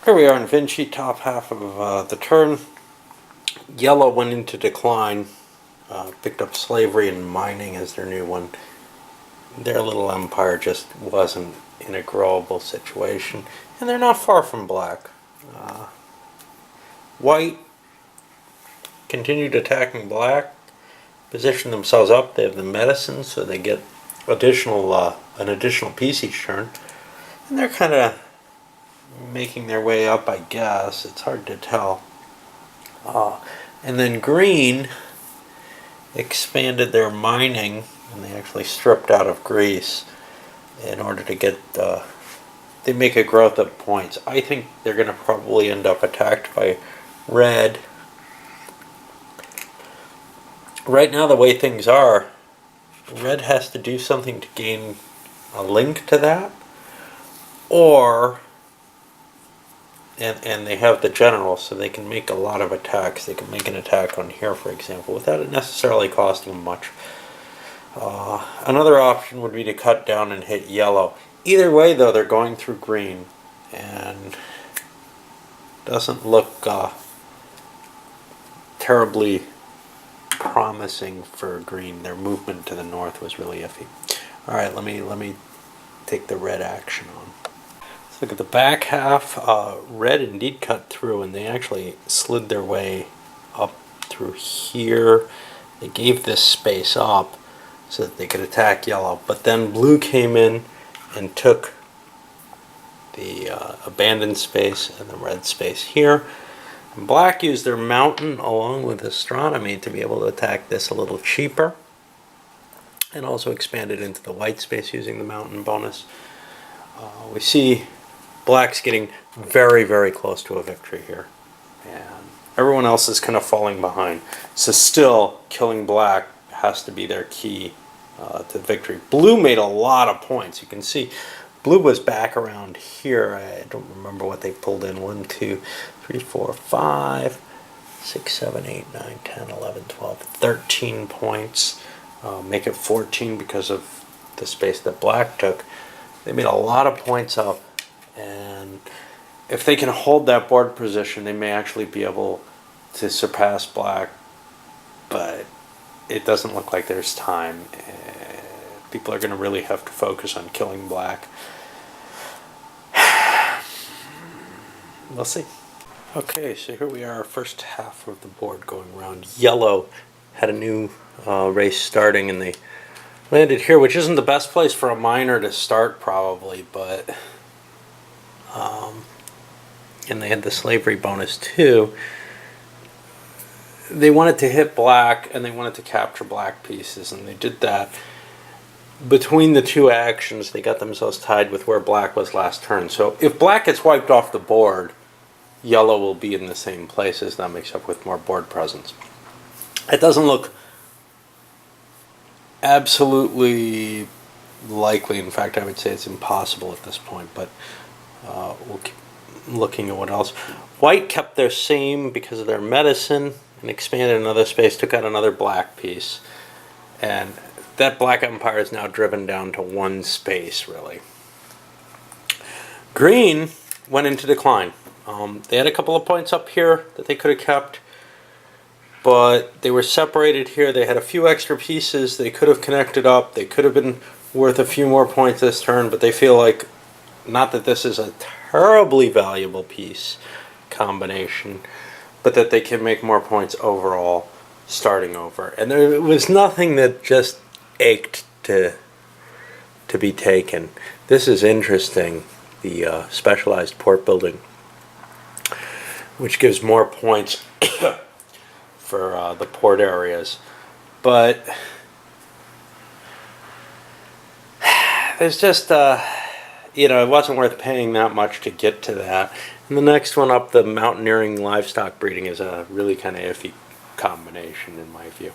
Here we are in Vinci, top half of the turn. Yellow went into decline, picked up slavery and mining as their new one. Their little empire just wasn't in a growable situation, and they're not far from black. White continued attacking black, positioned themselves up. They have the medicine, so they get an additional piece each turn, and they're kind of making their way up, I guess. It's hard to tell. And then green expanded their mining, and they actually stripped out of Greece in order to get they make a growth of points. I think they're going to probably end up attacked by red. Right now, the way things are, red has to do something to gain a link to that, or and they have the general, so they can make a lot of attacks. They can make an attack on here, for example, without it necessarily costing much. Another option would be to cut down and hit yellow. Either way, though, they're going through green, and doesn't look terribly promising for green. Their movement to the north was really iffy. All right, let me take the red action on. Let's look at the back half. Red indeed cut through, and they actually slid their way up through here. They gave this space up so that they could attack yellow, but then blue came in and took the abandoned space and the red space here. And black used their mountain along with astronomy to be able to attack this a little cheaper, and also expanded into the white space using the mountain bonus. We see black's getting very, very close to a victory here, and everyone else is kind of falling behind. So still, killing black has to be their key to victory. Blue made a lot of points. You can see blue was back around here. I don't remember what they pulled in. 1, 2, 3, 4, 5, 6, 7, 8, 9, 10, 11, 12, 13 points. Make it 14 because of the space that black took. They made a lot of points up, and if they can hold that board position, they may actually be able to surpass black, but it doesn't look like there's time. People are going to really have to focus on killing black. We'll see. Okay, so here we are, first half of the board going around. Yellow had a new race starting, and they landed here, which isn't the best place for a miner to start probably, but and they had the slavery bonus too. They wanted to hit black, and they wanted to capture black pieces, and they did that. Between the two actions, they got themselves tied with where black was last turn. So if black gets wiped off the board, yellow will be in the same place as them, except with more board presence. It doesn't look absolutely likely. In fact, I would say it's impossible at this point, but we'll keep looking at what else. White kept their same because of their medicine and expanded another space, took out another black piece, and that black empire is now driven down to one space, really. Green went into decline. They had a couple of points up here that they could have kept, but they were separated here. They had a few extra pieces they could have connected up. They could have been worth a few more points this turn, but they feel like, not that this is a terribly valuable piece combination, but that they can make more points overall starting over. And there was nothing that just ached to be taken. This is interesting, the specialized port building, which gives more points for the port areas, but there's just it wasn't worth paying that much to get to that. And the next one up, the mountaineering livestock breeding, is a really kind of iffy combination in my view.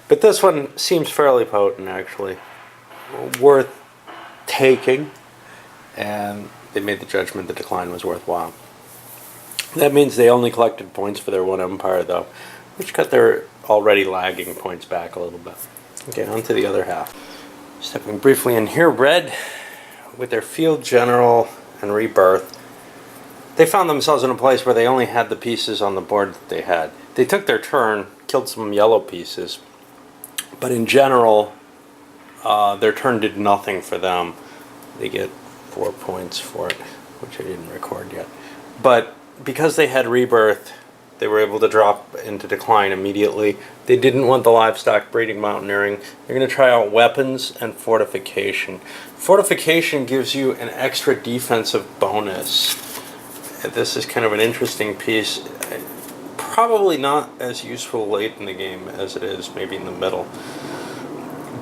But this one seems fairly potent, actually. Worth taking, and they made the judgment the decline was worthwhile. That means they only collected points for their one empire, though, which cut their already lagging points back a little bit. Okay, on to the other half. Stepping briefly in here, red, with their field general and rebirth, they found themselves in a place where they only had the pieces on the board that they had. They took their turn, killed some yellow pieces, but in general, their turn did nothing for them. They get 4 points for it, which I didn't record yet. But because they had rebirth, they were able to drop into decline immediately. They didn't want the livestock breeding mountaineering. They're going to try out weapons and fortification. Fortification gives you an extra defensive bonus. This is kind of an interesting piece. Probably not as useful late in the game as it is maybe in the middle.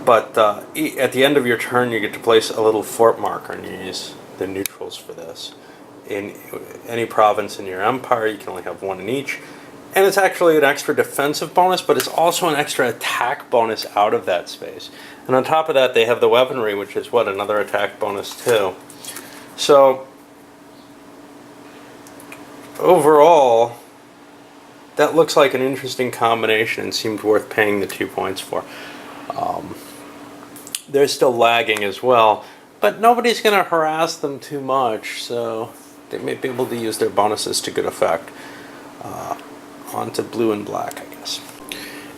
But at the end of your turn, you get to place a little fort marker, and you use the neutrals for this. In any province in your empire, you can only have one in each. And it's actually an extra defensive bonus, but it's also an extra attack bonus out of that space. And on top of that, they have the weaponry, which is what, another attack bonus too. So overall, that looks like an interesting combination and seemed worth paying the 2 points for. They're still lagging as well, but nobody's going to harass them too much, so they may be able to use their bonuses to good effect. On to blue and black, I guess.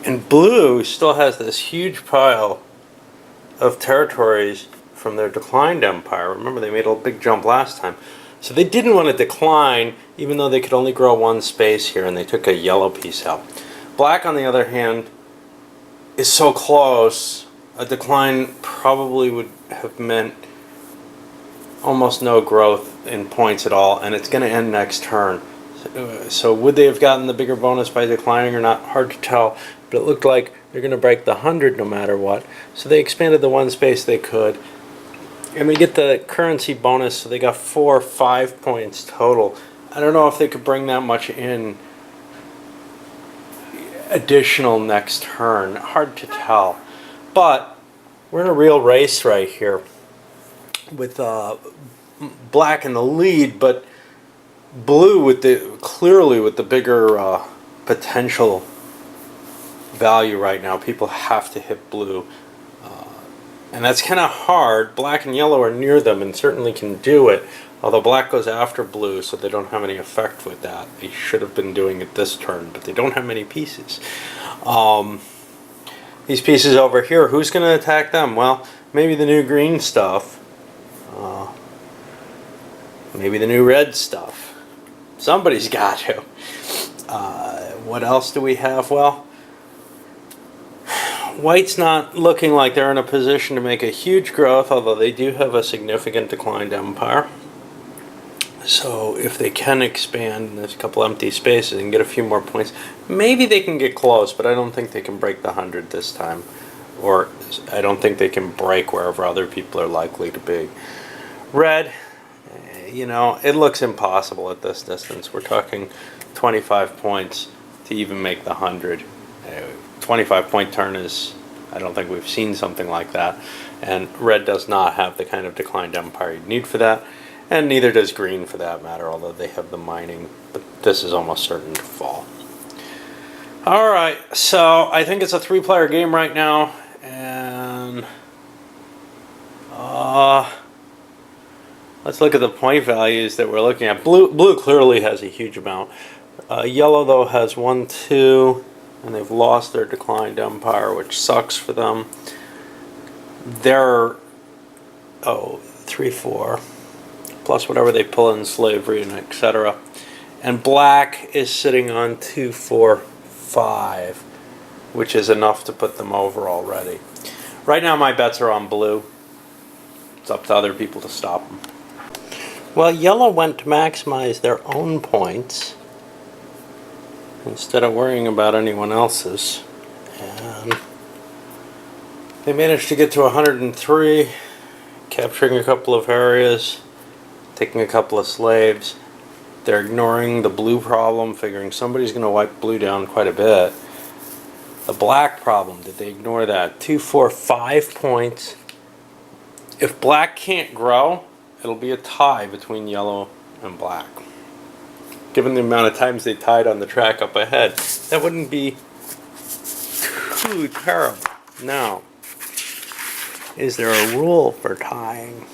And blue still has this huge pile of territories from their declined empire. Remember, they made a big jump last time. So they didn't want to decline, even though they could only grow one space here, and they took a yellow piece out. Black, on the other hand, is so close, a decline probably would have meant almost no growth in points at all, and it's going to end next turn. So would they have gotten the bigger bonus by declining or not? Hard to tell, but it looked like they're going to break the 100 no matter what. So they expanded the one space they could, and they get the currency bonus, so they got 4 or 5 points total. I don't know if they could bring that much in additional next turn. Hard to tell. But we're in a real race right here with black in the lead, but blue with clearly with the bigger potential value right now. People have to hit blue, and that's kind of hard. Black and yellow are near them and certainly can do it, although black goes after blue, so they don't have any effect with that. They should have been doing it this turn, but they don't have many pieces. These pieces over here, who's going to attack them? Well, maybe the new green stuff. Maybe the new red stuff. Somebody's got to. What else do we have? Well, white's not looking like they're in a position to make a huge growth, although they do have a significant declined empire. So if they can expand, and there's a couple empty spaces, and get a few more points, maybe they can get close, but I don't think they can break the 100 this time. Or I don't think they can break wherever other people are likely to be. Red, you know, it looks impossible at this distance. We're talking 25 points to even make the 100. 25-point turn is, I don't think we've seen something like that. And red does not have the kind of declined empire you'd need for that. And neither does green for that matter, although they have the mining. But this is almost certain to fall. Alright, so I think it's a 3-player game right now. And let's look at the point values that we're looking at. Blue clearly has a huge amount. Yellow, though, has 1, 2, and they've lost their declined empire, which sucks for them. They're 3, 4, plus whatever they pull in slavery and etc. And black is sitting on 2, 4, 5, which is enough to put them over already. Right now, my bets are on blue. It's up to other people to stop them. Well, yellow went to maximize their own points instead of worrying about anyone else's. And they managed to get to 103, capturing a couple of areas, taking a couple of slaves. They're ignoring the blue problem, figuring somebody's going to wipe blue down quite a bit. The black problem, did they ignore that? 2, 4, 5 points. If black can't grow, it'll be a tie between yellow and black. Given the amount of times they tied on the track up ahead, that wouldn't be too terrible. Now, is there a rule for tying?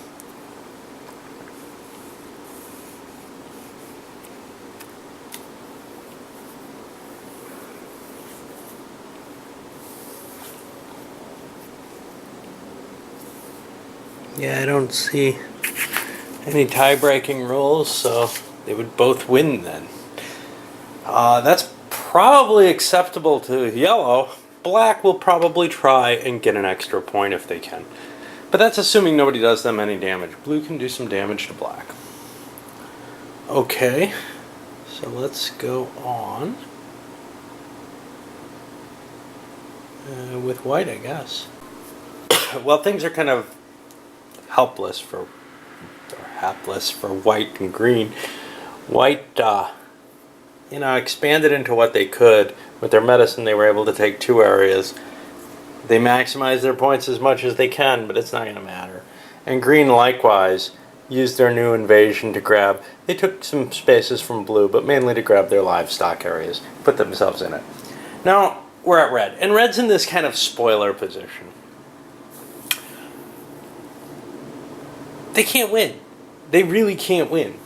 Yeah, I don't see any tie-breaking rules, so they would both win then. That's probably acceptable to yellow. Black will probably try and get an extra point if they can. But that's assuming nobody does them any damage. Blue can do some damage to black. Okay, so let's go on with white, I guess. Well, things are kind of helpless or hapless for white and green. White, expanded into what they could. With their medicine, they were able to take 2 areas. They maximize their points as much as they can, but it's not going to matter. And green, likewise, used their new invasion to grab. They took some spaces from blue, but mainly to grab their livestock areas, put themselves in it. Now, we're at red, and red's in this kind of spoiler position. They can't win. They really can't win.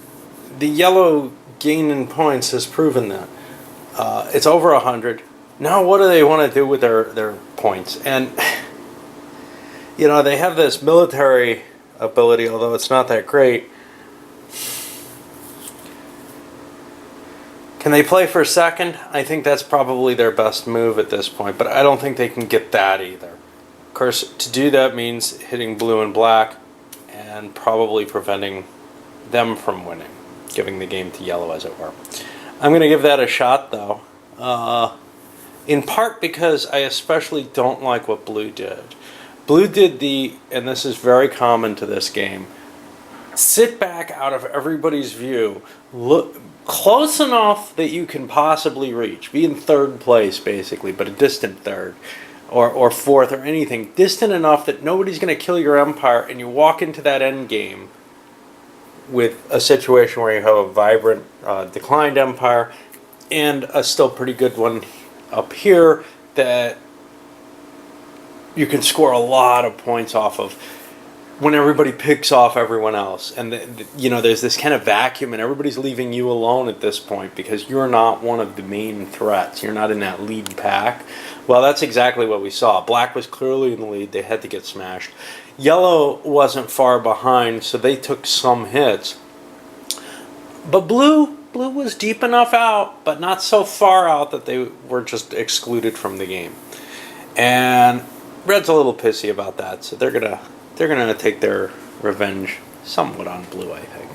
The yellow gain in points has proven that. It's over 100. Now what do they want to do with their points? And, they have this military ability, although it's not that great. Can they play for second? I think that's probably their best move at this point, but I don't think they can get that either. Of course, to do that means hitting blue and black and probably preventing them from winning, giving the game to yellow, as it were. I'm going to give that a shot, though, in part because I especially don't like what blue did. Blue did and this is very common to this game, sit back out of everybody's view, look close enough that you can possibly reach, be in third place basically, but a distant third, or fourth, or anything, distant enough that nobody's going to kill your empire, and you walk into that end game with a situation where you have a vibrant, declined empire, and a still pretty good one up here that you can score a lot of points off of when everybody picks off everyone else. And, there's this kind of vacuum, and everybody's leaving you alone at this point because you're not one of the main threats. You're not in that lead pack. Well, that's exactly what we saw. Black was clearly in the lead. They had to get smashed. Yellow wasn't far behind, so they took some hits. But blue was deep enough out, but not so far out that they were just excluded from the game. And red's a little pissy about that, so they're gonna take their revenge somewhat on blue, I think.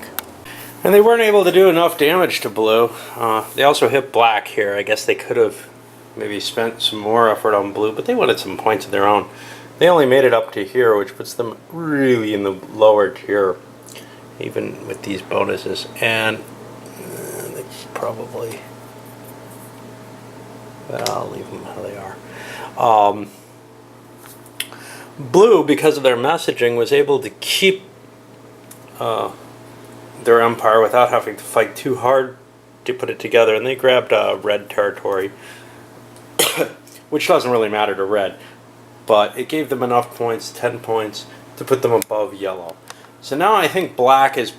And they weren't able to do enough damage to blue. They also hit black here. I guess they could have maybe spent some more effort on blue, but they wanted some points of their own. They only made it up to here, which puts them really in the lower tier, even with these bonuses. And they probably, well, I'll leave them how they are. Blue, because of their messaging, was able to keep their empire without having to fight too hard to put it together, and they grabbed red territory, which doesn't really matter to red, but it gave them enough points, 10 points, to put them above yellow. So now I think black is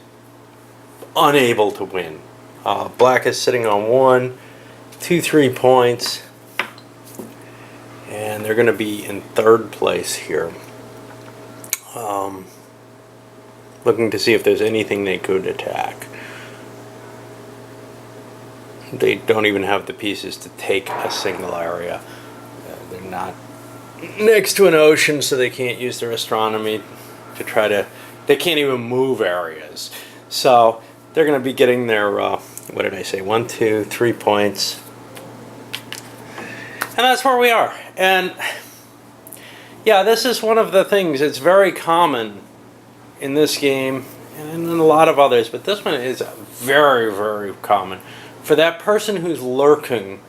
unable to win. Black is sitting on 1, 2, 3 points, and they're going to be in third place here. Looking to see if there's anything they could attack. They don't even have the pieces to take a single area. They're not next to an ocean, so they can't use their astronomy to try to... They can't even move areas. So they're going to be getting their, what did I say, 1, 2, 3 points. And that's where we are. And yeah, this is one of the things. It's very common in this game and in a lot of others, but this one is very, very common. For that person who's lurking,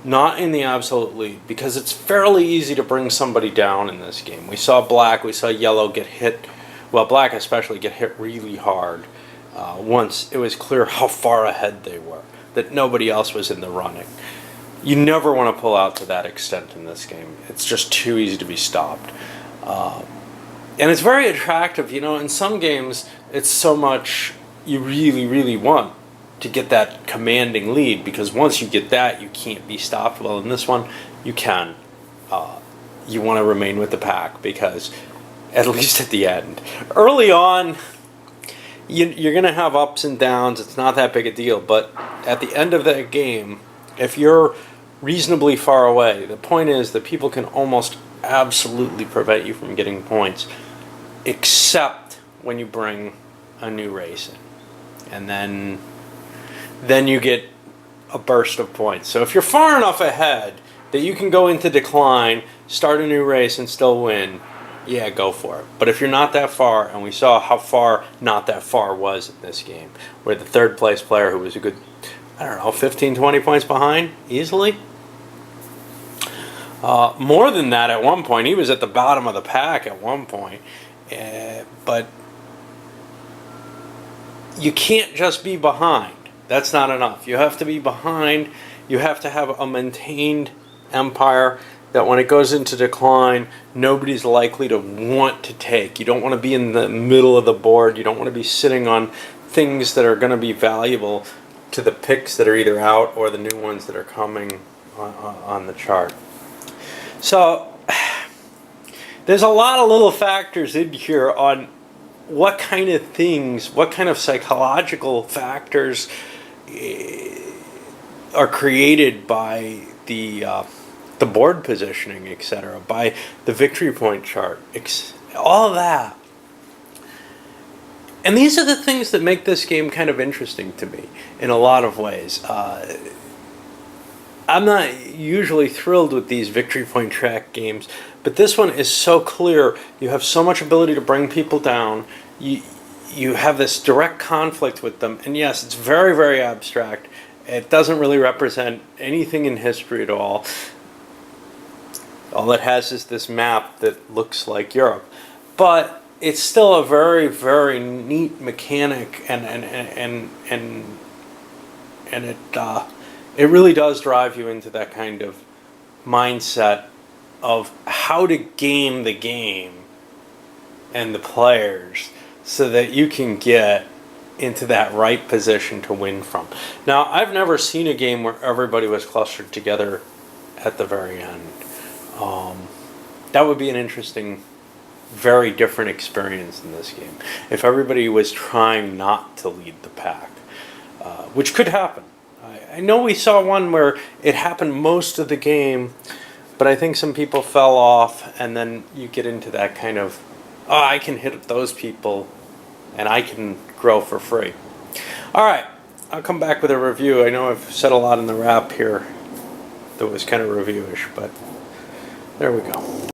not in the absolute lead, because it's fairly easy to bring somebody down in this game. We saw black, we saw yellow get hit, well, black especially get hit really hard once it was clear how far ahead they were, that nobody else was in the running. You never want to pull out to that extent in this game. It's just too easy to be stopped. And it's very attractive. In some games, it's so much you really, really want to get that commanding lead, because once you get that, you can't be stopped. Well, in this one, you can. You want to remain with the pack, because at least at the end. Early on, you're going to have ups and downs. It's not that big a deal. But at the end of that game, if you're reasonably far away, the point is that people can almost absolutely prevent you from getting points, except when you bring a new race in. And then you get a burst of points. So if you're far enough ahead that you can go into decline, start a new race, and still win, yeah, go for it. But if you're not that far, and we saw how far not that far was in this game, where the third place player, who was a good, 15, 20 points behind, easily. More than that at one point. He was at the bottom of the pack at one point. But you can't just be behind. That's not enough. You have to be behind. You have to have a maintained empire that when it goes into decline, nobody's likely to want to take. You don't want to be in the middle of the board. You don't want to be sitting on things that are going to be valuable to the picks that are either out or the new ones that are coming on the chart. So there's a lot of little factors in here on what kind of things, what kind of psychological factors are created by the board positioning, etc., by the victory point chart, all of that. And these are the things that make this game kind of interesting to me in a lot of ways. I'm not usually thrilled with these victory point track games, but this one is so clear. You have so much ability to bring people down. You have this direct conflict with them. And yes, it's very, very abstract. It doesn't really represent anything in history at all. All it has is this map that looks like Europe. But it's still a very, very neat mechanic, and it really does drive you into that kind of mindset of how to game the game and the players so that you can get into that right position to win from. Now, I've never seen a game where everybody was clustered together at the very end. That would be an interesting, very different experience in this game. If everybody was trying not to lead the pack, which could happen. I know we saw one where it happened most of the game, but I think some people fell off, and then you get into that kind of, I can hit those people, and I can grow for free. All right, I'll come back with a review. I know I've said a lot in the wrap here that was kind of reviewish, but there we go.